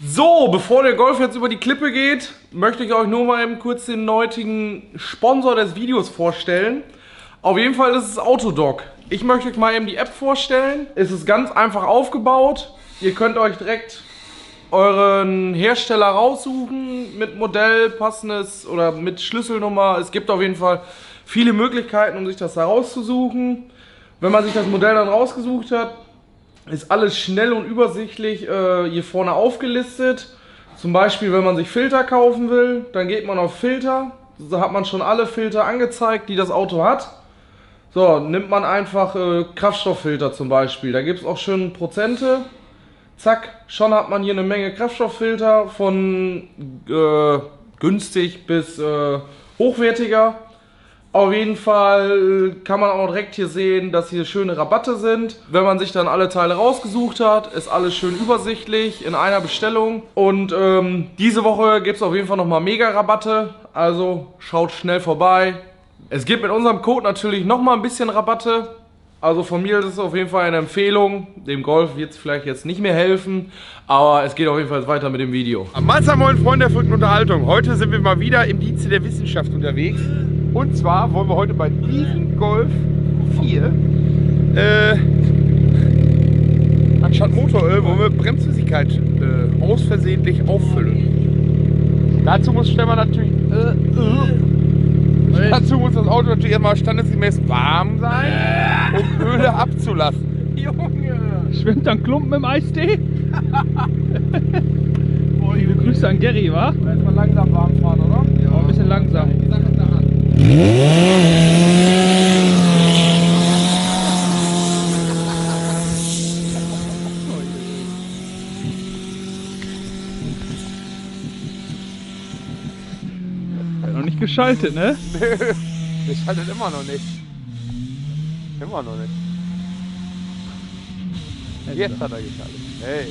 So, bevor der Golf jetzt über die Klippe geht, möchte ich euch nur mal eben kurz den heutigen Sponsor des Videos vorstellen. Auf jeden Fall ist es Autodoc. Ich möchte euch mal eben die App vorstellen. Es ist ganz einfach aufgebaut. Ihr könnt euch direkt euren Hersteller raussuchen mit Modell, passendes oder mit Schlüsselnummer. Es gibt auf jeden Fall viele Möglichkeiten, um sich das da rauszusuchen. Wenn man sich das Modell dann rausgesucht hat, ist alles schnell und übersichtlich hier vorne aufgelistet. Zum Beispiel, wenn man sich Filter kaufen will, dann geht man auf Filter. Da hat man schon alle Filter angezeigt, die das Auto hat. So, nimmt man einfach Kraftstofffilter zum Beispiel. Da gibt es auch schön Prozente. Zack, schon hat man hier eine Menge Kraftstofffilter von günstig bis hochwertiger. Auf jeden Fall kann man auch direkt hier sehen, dass hier schöne Rabatte sind. Wenn man sich dann alle Teile rausgesucht hat, ist alles schön übersichtlich in einer Bestellung. Und diese Woche gibt es auf jeden Fall nochmal mega Rabatte. Also schaut schnell vorbei. Es gibt mit unserem Code natürlich nochmal ein bisschen Rabatte. Also von mir ist es auf jeden Fall eine Empfehlung. Dem Golf wird es vielleicht jetzt nicht mehr helfen, aber es geht auf jeden Fall weiter mit dem Video. Mahlzeit, moin Freunde der verrückten Unterhaltung. Heute sind wir mal wieder im Dienste der Wissenschaft unterwegs. Und zwar wollen wir heute bei diesem Golf 4 anstatt Motoröl wollen wir Bremsflüssigkeit ausversehentlich auffüllen. Dazu muss Stefan natürlich dazu muss das Auto natürlich erstmal standesgemäß warm sein, um Öle abzulassen. Junge! Schwimmt dann Klumpen im Eistee? Liebe Grüße an Gary, wa? Erstmal langsam warm fahren, oder? Ja, ein bisschen langsam. Die Sache ist da an. Noch nicht geschaltet, ne? Das schaltet immer noch nicht. Immer noch nicht. Jetzt hat er geschaltet. Hey.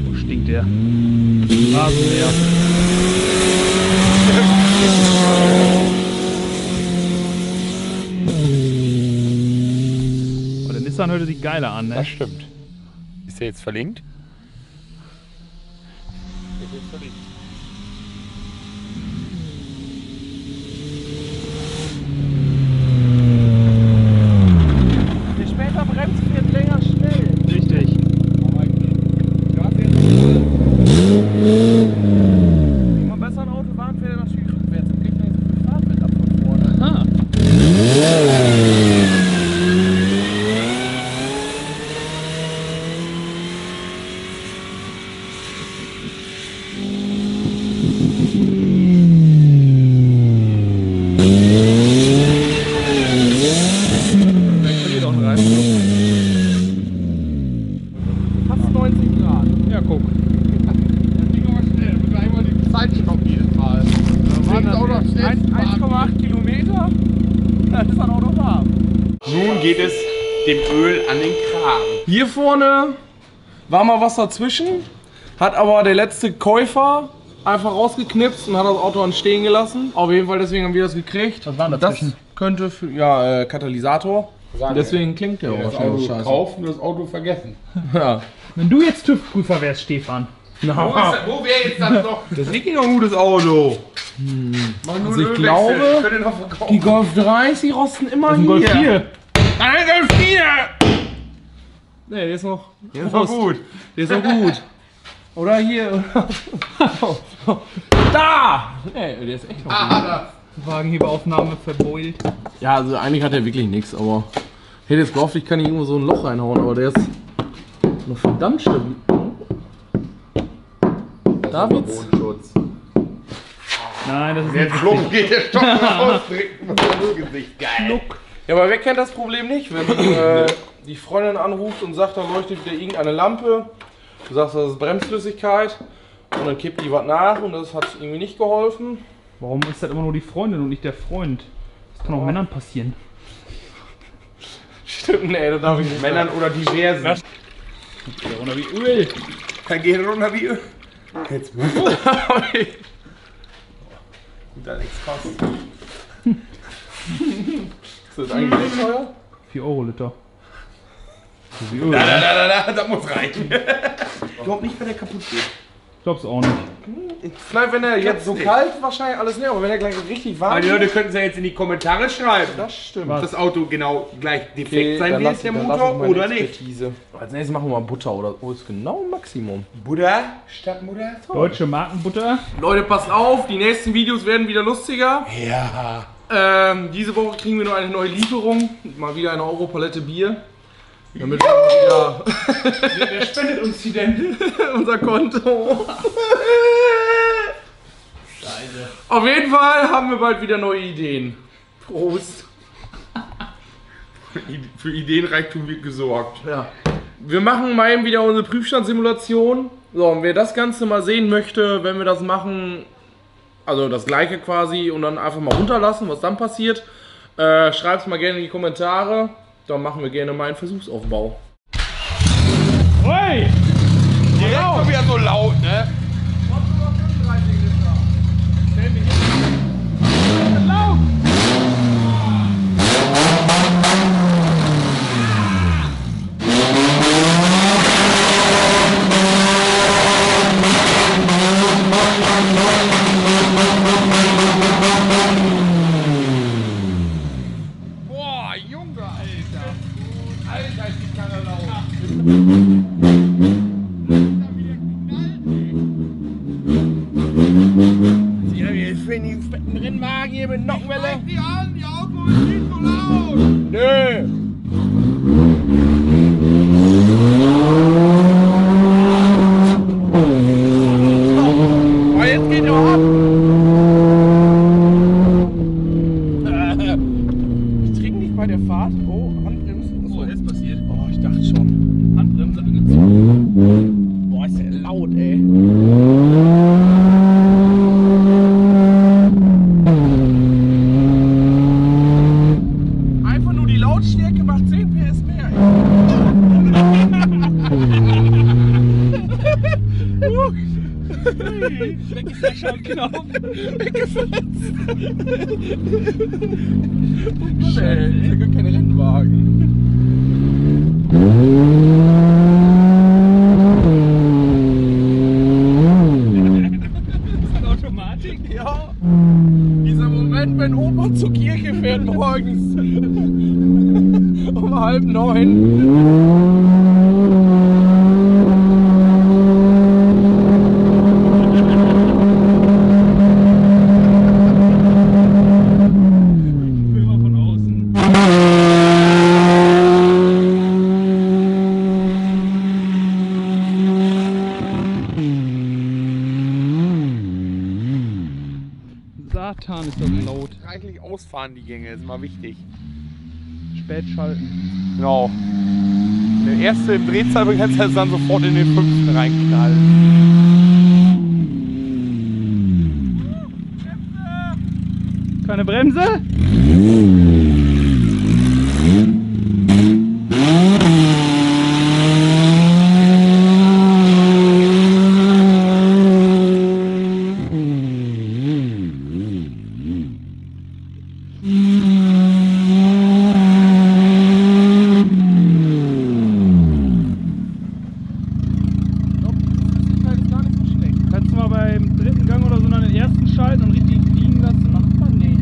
Wo stinkt der? Rasenmäher. Oh, der Nissan heute sieht geiler an, ne? Das stimmt. Ist der jetzt verlinkt? Der ist verlinkt. Je später bremst, wird länger schnell. Richtig. Wenn man besser ein Auto warm fährt, dann natürlich rückwärts. Dann kriegt man nicht so viel Fahrt mit ab von vorne. Aha. Fast 90 Grad. Ja, guck. Das ging aber schnell. Müssen wir einmal die Zeit stoppen jedes Mal. Waren das das auch noch schnell? 1,8 Kilometer? Dann ist das Auto warm. Nun geht es dem Öl an den Kragen. Hier vorne war mal was dazwischen, hat aber der letzte Käufer einfach rausgeknipst und hat das Auto dann stehen gelassen. Auf jeden Fall, deswegen haben wir das gekriegt. Was war denn dazwischen? Das könnte für, ja, Katalysator. Deswegen klingt der auch Das wahrscheinlich Auto scheiße. kaufen und das Auto vergessen. Ja. Wenn du jetzt TÜV-Prüfer wärst, Stefan. Wo wäre jetzt das noch? Das ist wirklich noch ein gutes Auto. Also ich glaube, die Golf 3, die rosten immer Das ist ein Golf 4. Ein Golf 4! Ne, der ist noch gut. Der ist noch gut. Oder hier. Da! Ne, der ist echt noch gut. Wagenheberaufnahme verbeult. Ja, also eigentlich hat er wirklich nichts, aber ich hätte jetzt gehofft, ich kann hier irgendwo so ein Loch reinhauen, aber der ist noch verdammt stabil. Davids? Nein, das ist Jetzt nicht schlucken geht der Stock raus, direkt ins Gesicht. Geil. Ja, aber wer kennt das Problem nicht, wenn die Freundin anruft und sagt, da leuchtet wieder irgendeine Lampe, du sagst, das ist Bremsflüssigkeit und dann kippt die was nach und das hat irgendwie nicht geholfen. Warum ist das immer nur die Freundin und nicht der Freund? Das kann auch Männern passieren. Stimmt, nee, das darf ich nicht. Männern oder diversen. Ja. Geht runter wie Öl. Dann geht runter wie Öl. Jetzt muss Guter Exkurs. Ist das eigentlich nicht teuer? 4 Euro Liter. Öl. Das muss reichen. Ich glaube nicht, wenn der kaputt geht. Ich glaub's auch nicht. Vielleicht, wenn er jetzt so kalt, wahrscheinlich alles nicht, aber wenn er gleich richtig warm Aber die ist. Leute könnten es ja jetzt in die Kommentare schreiben, Das stimmt. ob das Auto genau gleich defekt Okay, sein dann wird, lass- der dann lass Motor, ich meine oder nicht. Expertise. Als nächstes machen wir mal Butter oder ist genau Maximum. Butter statt Mutter? Deutsche Markenbutter. Leute, passt auf, die nächsten Videos werden wieder lustiger. Ja. Diese Woche kriegen wir noch eine neue Lieferung. Mal wieder eine Europalette Bier. Damit wir mal wieder Wer spendet uns die denn? unser Konto. Auf jeden Fall haben wir bald wieder neue Ideen. Prost. Für Ideenreichtum wird gesorgt. Ja. Wir machen mal eben wieder unsere Prüfstandssimulation. So, und wer das Ganze mal sehen möchte, wenn wir das machen, also das gleiche quasi und dann einfach mal runterlassen, was dann passiert, schreibt es mal gerne in die Kommentare. Dann machen wir gerne mal einen Versuchsaufbau. Oi! Direkt mal wieder so laut, ne? Boah, Junge, Alter. Alter, ist die Karre laut. Ja, wir finden die fetten Rennwagen hier mit Nockenwelle. Die an, die Autos sind so laut. Nö. Oh, jetzt geht er ab. Ich trinke nicht bei der Fahrt. Oh, Handbremsen. Oh, jetzt passiert. Oh, ich dachte schon. Handbremse angezogen. Boah, ist der laut, ey. Einfach nur die Lautstärke macht 10 PS mehr, Weg ist der Schaltknopf. ey. Ist ja gar kein Rennwagen. Ist das Automatik? Ja. Dieser Moment, wenn Opa zur Kirche fährt morgens. Um 8:30. Film mal von außen. Satan, ist das laut. Reichlich ausfahren die Gänge, ist mal wichtig. Spät schalten. Genau. Der erste im Drehzahlbegrenzer ist dann sofort in den fünften reinknallen. Keine Bremse? Kannst du mal beim dritten Gang oder so noch den ersten schalten und richtig fliegen lassen? Macht man nicht.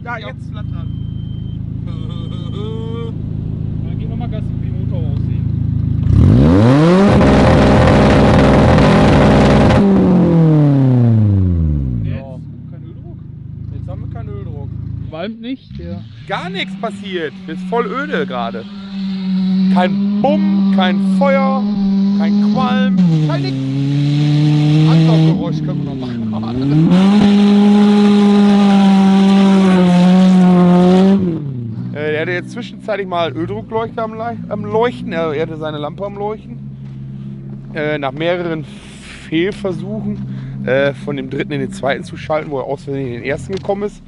Ja, jetzt Land dran. Dann gehen wir mal Gas, wie den Motor aussehen. Jetzt? Kein Öldruck? Jetzt haben wir keinen Öldruck. Qualmt nicht, der. Gar nichts passiert. Ist voll öde gerade. Kein Bumm, kein Feuer, kein Qualm, kein nix. Anlaufgeräusch können wir noch machen. hatte jetzt zwischenzeitlich mal Öldruckleuchter am Leuchten. Er hatte seine Lampe am Leuchten. Nach mehreren Fehlversuchen von dem dritten in den zweiten zu schalten, wo er aus Versehen in den ersten gekommen ist.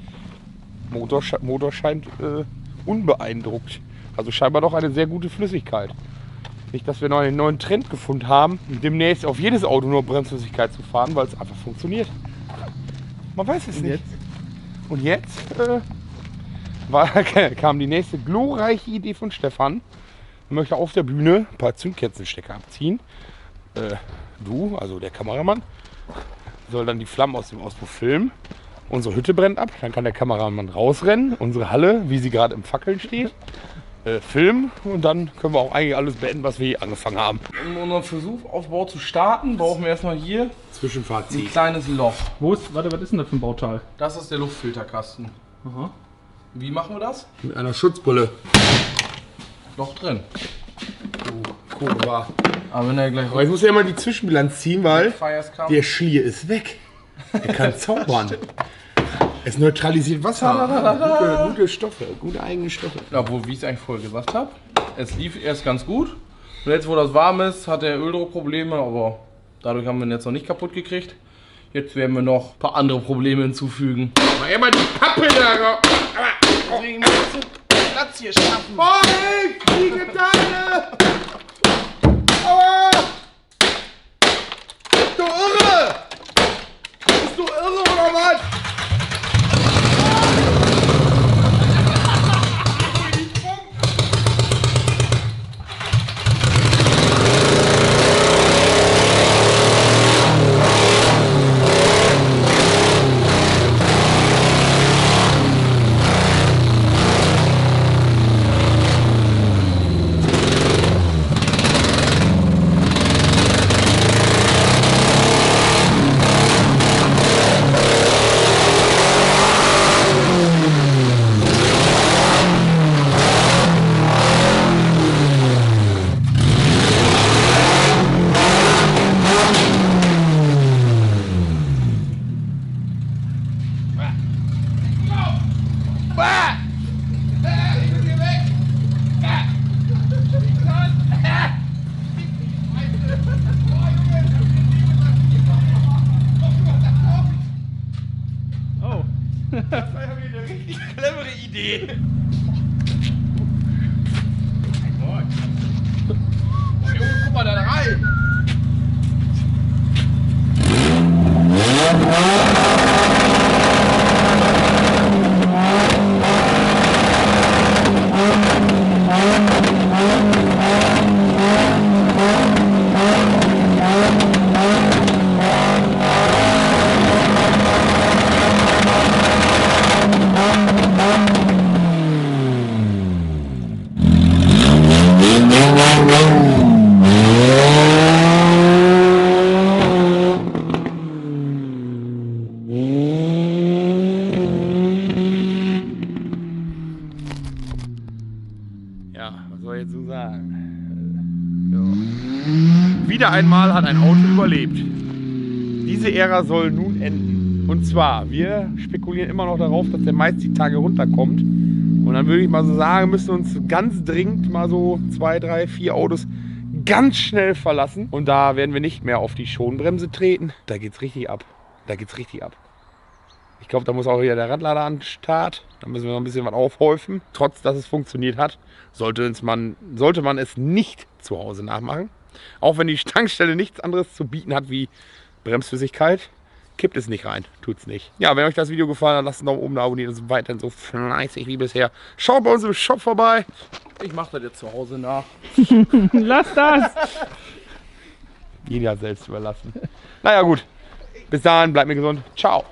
Motor scheint unbeeindruckt. Also scheinbar doch eine sehr gute Flüssigkeit. Nicht, dass wir noch einen neuen Trend gefunden haben, demnächst auf jedes Auto nur Bremsflüssigkeit zu fahren, weil es einfach funktioniert. Man weiß es nicht. Und jetzt kam die nächste glorreiche Idee von Stefan. Er möchte auf der Bühne ein paar Zündkerzenstecker abziehen. Du, also der Kameramann, soll dann die Flammen aus dem Auspuff filmen. Unsere Hütte brennt ab, dann kann der Kameramann rausrennen. Unsere Halle, wie sie gerade im Fackeln steht, filmen. Und dann können wir auch eigentlich alles beenden, was wir hier angefangen haben. Um unseren Versuchaufbau zu starten, brauchen wir erstmal hier Zwischenfazit. ein kleines Loch. Warte, was ist denn das für ein Bauteil? Das ist der Luftfilterkasten. Aha. Wie machen wir das? Mit einer Schutzbrille. Loch drin. Kurva. Aber wenn er gleich Aber ich muss ja immer die Zwischenbilanz ziehen, weil Fires kam. der Schlier ist weg. Er kann zaubern. Es neutralisiert Wasser. Gute Stoffe, gute eigene Stoffe. Obwohl, wie ich es eigentlich vorher gesagt habe, es lief erst ganz gut. Und jetzt, wo das warm ist, hat er Öldruckprobleme, aber dadurch haben wir ihn jetzt noch nicht kaputt gekriegt. Jetzt werden wir noch ein paar andere Probleme hinzufügen. Mal immer die Pappe da. Deswegen musst du Platz hier schaffen. Hey, fliege Teile! Aua! Bist du irre? Bist du irre oder was? Das war ja wieder eine richtig clevere Idee. Junge, guck mal da rein. Ja, was soll ich jetzt so sagen? Ja. Wieder einmal hat ein Auto überlebt. Diese Ära soll nun enden. Und zwar, wir spekulieren immer noch darauf, dass der Mais die Tage runterkommt. Und dann würde ich mal so sagen, müssen wir uns ganz dringend mal so 2, 3, 4 Autos ganz schnell verlassen. Und da werden wir nicht mehr auf die Schonbremse treten. Da geht's richtig ab. Da geht's richtig ab. Ich glaube, da muss auch wieder der Radlader an den Start. Da müssen wir noch ein bisschen was aufhäufen. Trotz, dass es funktioniert hat, sollte man es nicht zu Hause nachmachen. Auch wenn die Tankstelle nichts anderes zu bieten hat wie Bremsflüssigkeit, kippt es nicht rein. Tut's nicht. Ja, wenn euch das Video gefallen hat, lasst einen Daumen oben da, abonniert uns weiterhin so fleißig wie bisher. Schaut bei uns im Shop vorbei. Ich mache das jetzt zu Hause nach. Lass das! Jeder selbst überlassen. Naja gut, bis dahin, bleibt mir gesund. Ciao.